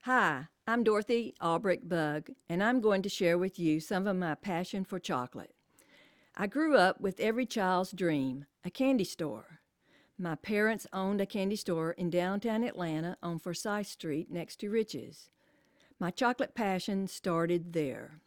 Hi, I'm Dorothy Albrecht Bug, and I'm going to share with you some of my passion for chocolate. I grew up with every child's dream, a candy store. My parents owned a candy store in downtown Atlanta on Forsyth Street next to Rich's. My chocolate passion started there.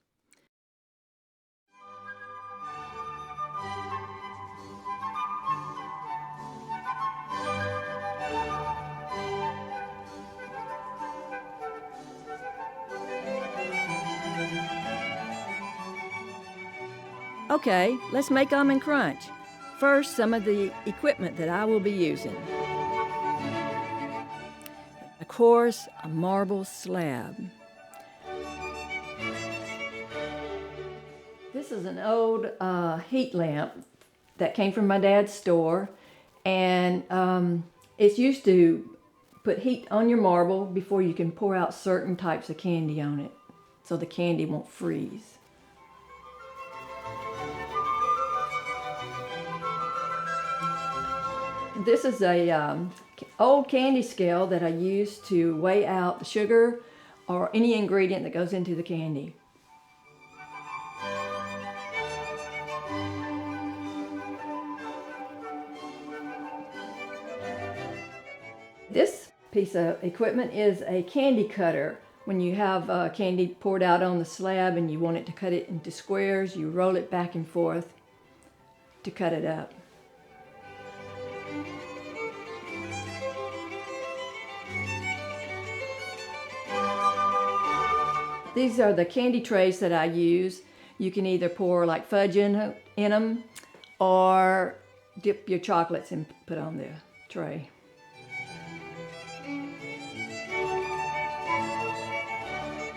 Okay, let's make almond crunch. First, some of the equipment that I will be using. Of course, a marble slab. This is an old heat lamp that came from my dad's store, and it's used to put heat on your marble before you can pour out certain types of candy on it, so the candy won't freeze. This is a old candy scale that I use to weigh out the sugar or any ingredient that goes into the candy. This piece of equipment is a candy cutter. When you have candy poured out on the slab and you want it to cut it into squares, you roll it back and forth to cut it up. These are the candy trays that I use. You can either pour like fudge in them or dip your chocolates and put on the tray.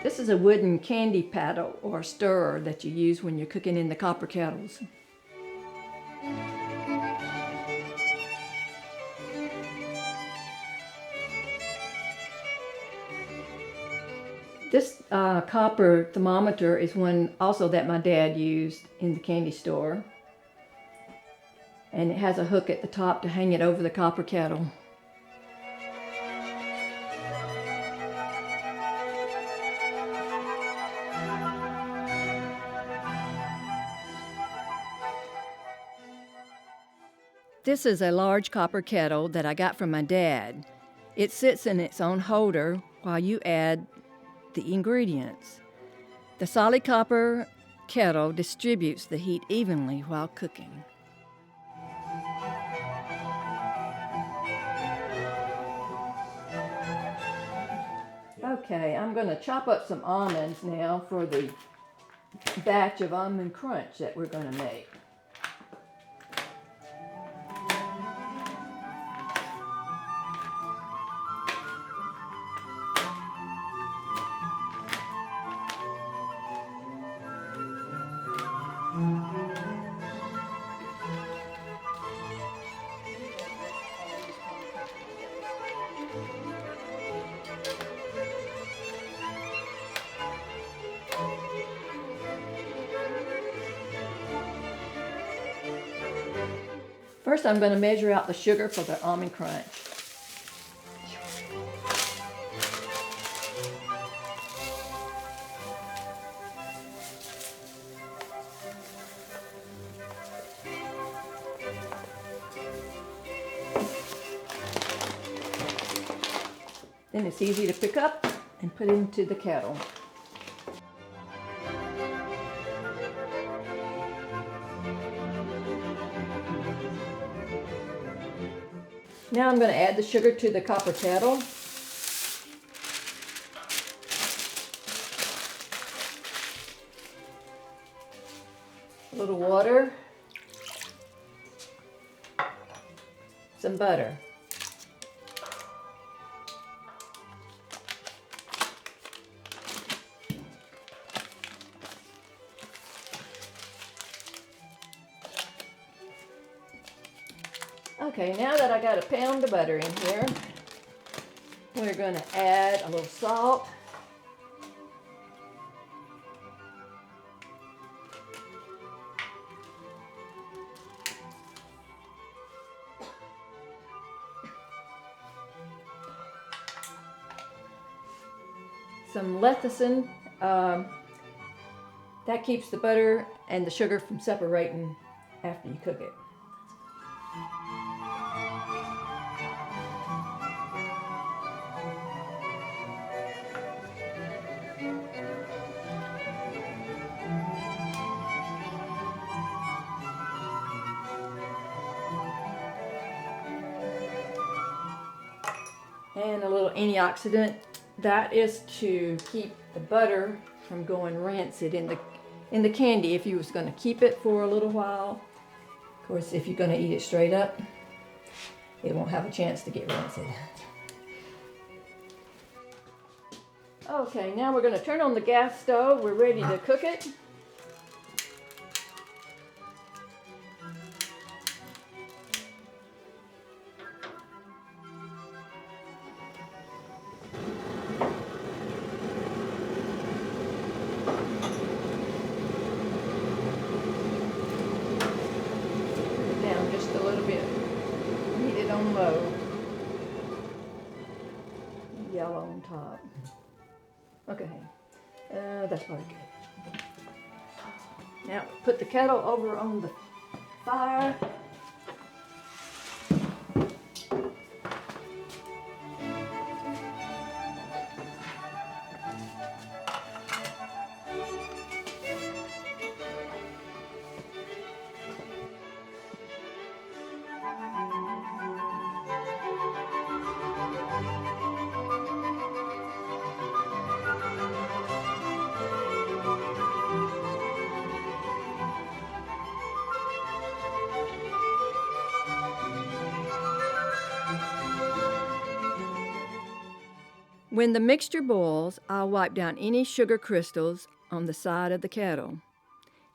This is a wooden candy paddle or stirrer that you use when you're cooking in the copper kettles. This copper thermometer is one also that my dad used in the candy store. And it has a hook at the top to hang it over the copper kettle. This is a large copper kettle that I got from my dad. It sits in its own holder while you add the ingredients. The solid copper kettle distributes the heat evenly while cooking. Okay, I'm going to chop up some almonds now for the batch of almond crunch that we're going to make. First, I'm going to measure out the sugar for the almond crunch. Then it's easy to pick up and put into the kettle. Now I'm going to add the sugar to the copper kettle. A little water, some butter. Okay, now that I got a pound of butter in here, we're going to add a little salt. some lecithin. That keeps the butter and the sugar from separating after you cook it. And a little antioxidant. That is to keep the butter from going rancid in the candy if you was going to keep it for a little while. Of course, if you're going to eat it straight up, it won't have a chance to get rancid. Okay, now we're going to turn on the gas stove. We're ready to cook it. Just a little bit. Heat it on low. Yellow on top. Okay, that's probably good. Now put the kettle over on the fire. When the mixture boils, I'll wipe down any sugar crystals on the side of the kettle.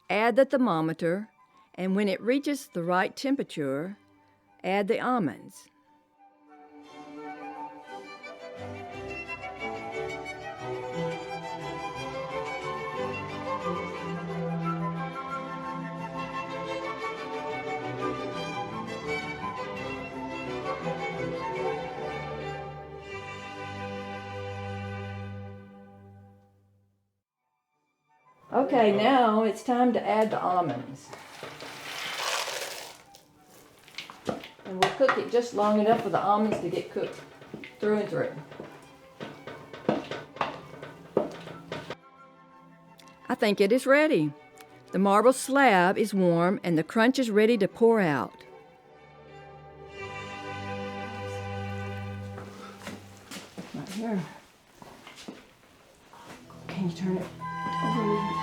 Add the thermometer, and when it reaches the right temperature, add the almonds. Okay, now it's time to add the almonds. And we'll cook it just long enough for the almonds to get cooked through and through. I think it is ready. The marble slab is warm and the crunch is ready to pour out. Right here. Can you turn it over a little bit?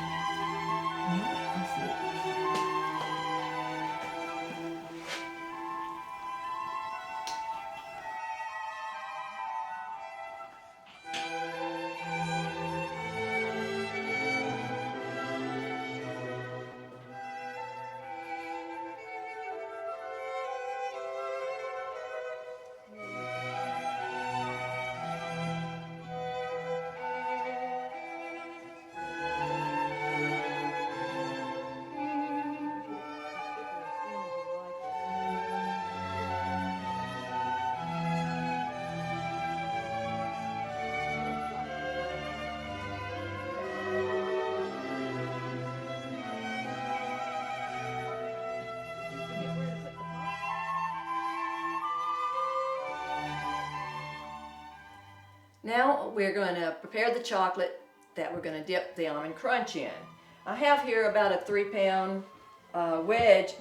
Now we're going to prepare the chocolate that we're going to dip the almond crunch in. I have here about a 3-pound wedge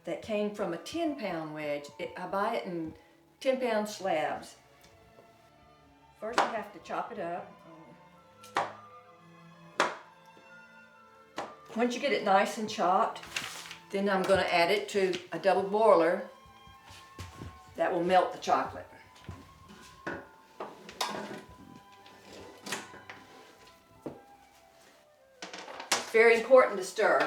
that came from a 10-pound wedge. I buy it in 10-pound slabs. First I have to chop it up. Once you get it nice and chopped, then I'm going to add it to a double boiler that will melt the chocolate. Very important to stir.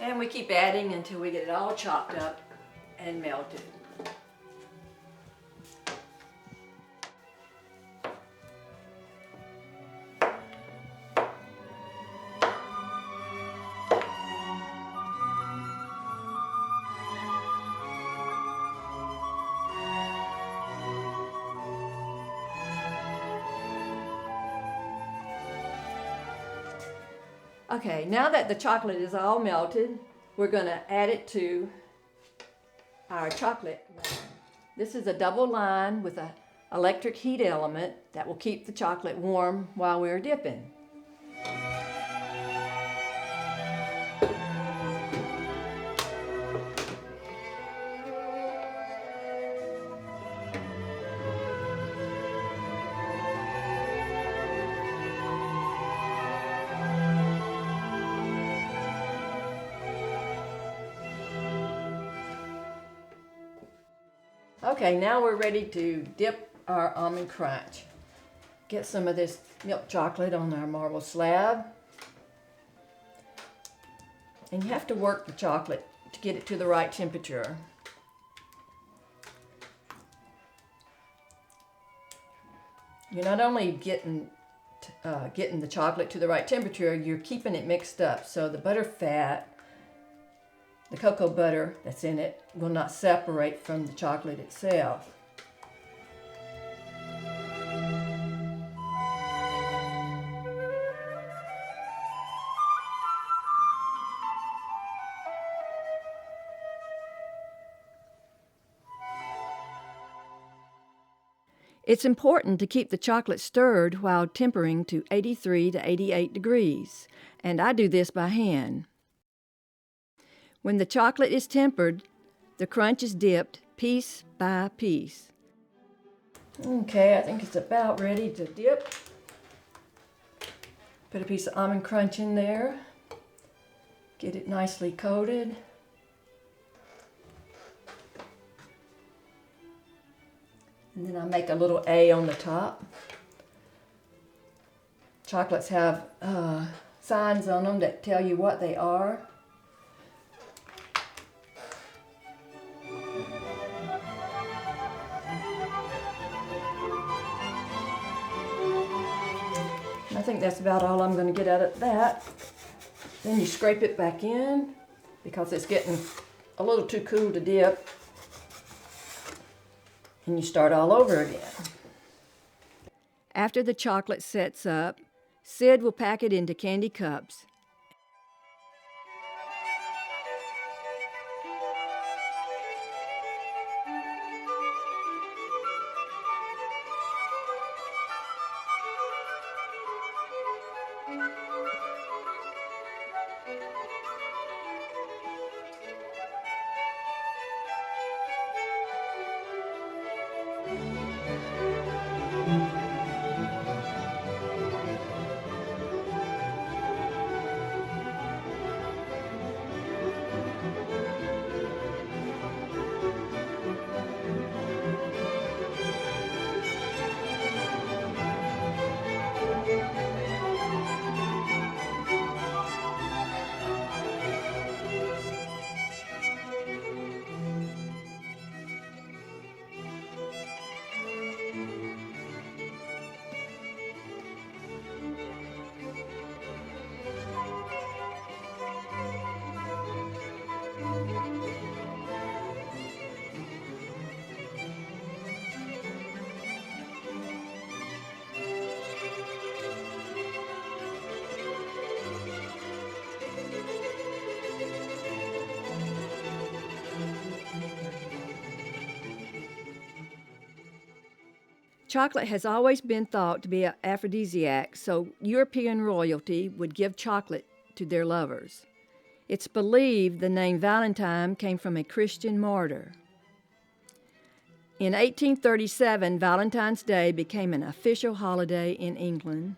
And we keep adding until we get it all chopped up and melted. Okay, now that the chocolate is all melted, we're going to add it to our chocolate line. This is a double line with an electric heat element that will keep the chocolate warm while we're dipping. Okay, now we're ready to dip our almond crunch. Get some of this milk chocolate on our marble slab. And you have to work the chocolate to get it to the right temperature. You're not only getting the chocolate to the right temperature, you're keeping it mixed up so the butter fat, the cocoa butter that's in it, will not separate from the chocolate itself. It's important to keep the chocolate stirred while tempering to 83 to 88 degrees, and I do this by hand. When the chocolate is tempered, the crunch is dipped piece by piece. Okay, I think it's about ready to dip. Put a piece of almond crunch in there. Get it nicely coated. And then I make a little A on the top. Chocolates have signs on them that tell you what they are. I think that's about all I'm going to get out of that. Then you scrape it back in because it's getting a little too cool to dip. And you start all over again. After the chocolate sets up, Sid will pack it into candy cups. Chocolate has always been thought to be an aphrodisiac, so European royalty would give chocolate to their lovers. It's believed the name Valentine came from a Christian martyr. In 1837, Valentine's Day became an official holiday in England.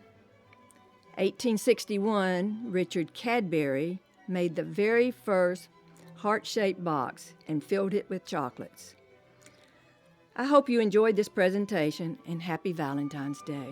1861, Richard Cadbury made the very first heart-shaped box and filled it with chocolates. I hope you enjoyed this presentation, and happy Valentine's Day.